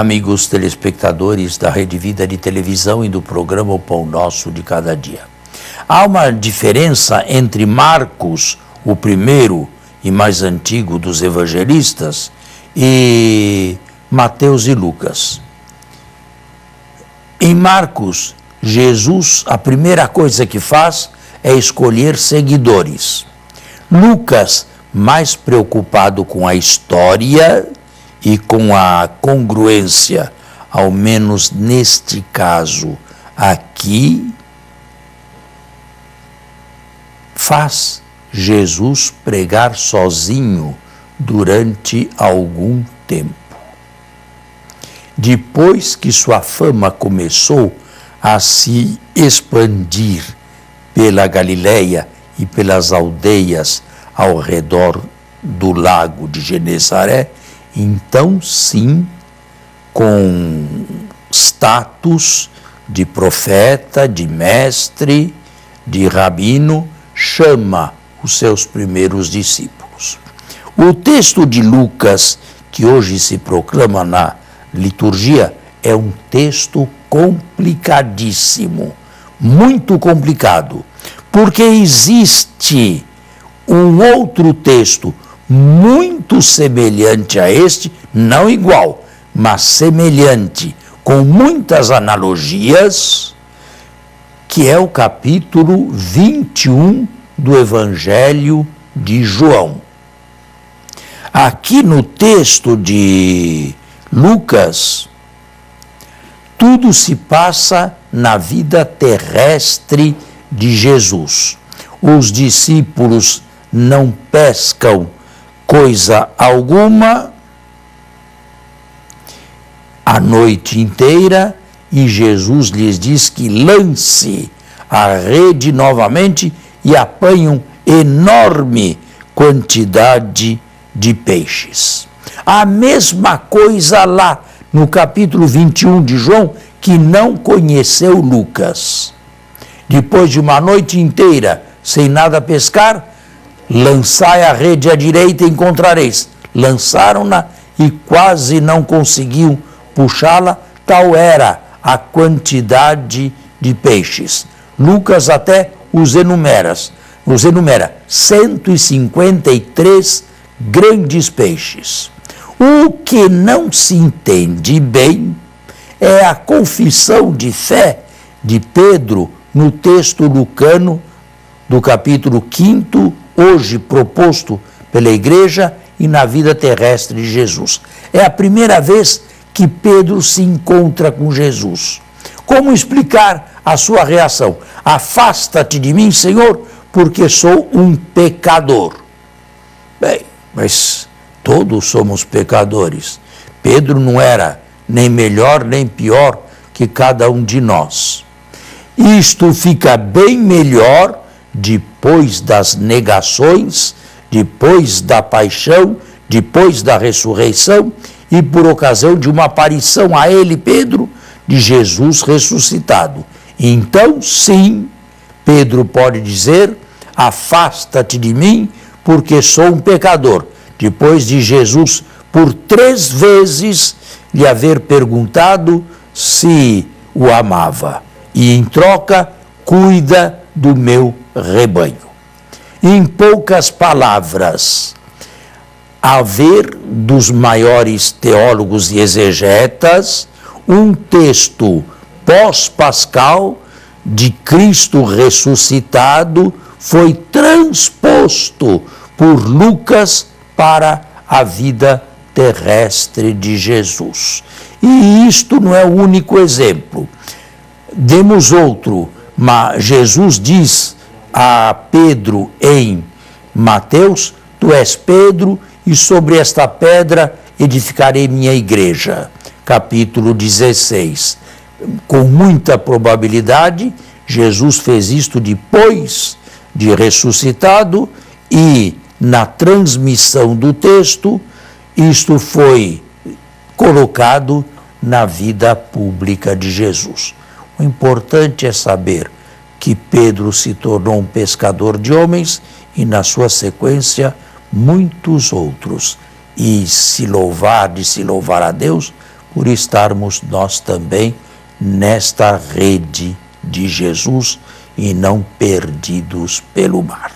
amigos telespectadores da Rede Vida de Televisão e do programa O Pão Nosso de Cada Dia. Há uma diferença entre Marcos, o primeiro e mais antigo dos evangelistas, e Mateus e Lucas. Em Marcos, Jesus, a primeira coisa que faz é escolher seguidores. Lucas, mais preocupado com a história e com a congruência, ao menos neste caso aqui, faz Jesus pregar sozinho durante algum tempo. Depois que sua fama começou a se expandir pela Galileia e pelas aldeias ao redor do lago de Genesaré, então sim, com status de profeta, de mestre, de rabino, chama os seus primeiros discípulos. O texto de Lucas, que hoje se proclama na liturgia, é um texto complicadíssimo, muito complicado, porque existe um outro texto muito semelhante a este, não igual, mas semelhante, com muitas analogias, que é o capítulo 21 do Evangelho de João. Aqui no texto de Lucas, tudo se passa na vida terrestre de Jesus. Os discípulos não pescam coisa alguma a noite inteira e Jesus lhes diz que lance a rede novamente e apanham enorme quantidade de peixes. A mesma coisa lá no capítulo 21 de João, que não conheceu Lucas. Depois de uma noite inteira sem nada pescar, lançai a rede à direita e encontrareis. Lançaram-na e quase não conseguiam puxá-la, tal era a quantidade de peixes. Lucas até os enumera 153 grandes peixes. O que não se entende bem é a confissão de fé de Pedro no texto lucano do capítulo 5, hoje proposto pela igreja e na vida terrestre de Jesus. É a primeira vez que Pedro se encontra com Jesus. Como explicar a sua reação? Afasta-te de mim, Senhor, porque sou um pecador. Bem, mas todos somos pecadores. Pedro não era nem melhor nem pior que cada um de nós. Isto fica bem melhor depois das negações, depois da paixão, depois da ressurreição e por ocasião de uma aparição a ele, Pedro, de Jesus ressuscitado. Então, sim, Pedro pode dizer: afasta-te de mim, porque sou um pecador. Depois de Jesus, por 3 vezes, lhe haver perguntado se o amava. E, em troca, cuida do meu rebanho. Em poucas palavras, haver dos maiores teólogos e exegetas um texto pós-pascal de Cristo ressuscitado foi transposto por Lucas para a vida terrestre de Jesus. E isto não é o único exemplo. Demos outro, mas Jesus diz a Pedro em Mateus: tu és Pedro, e sobre esta pedra edificarei minha igreja. Capítulo 16. Com muita probabilidade, Jesus fez isto depois de ressuscitado e, na transmissão do texto, isto foi colocado na vida pública de Jesus. O importante é saber que Pedro se tornou um pescador de homens e, na sua sequência, muitos outros. E se louvar a Deus, por estarmos nós também nesta rede de Jesus e não perdidos pelo mar.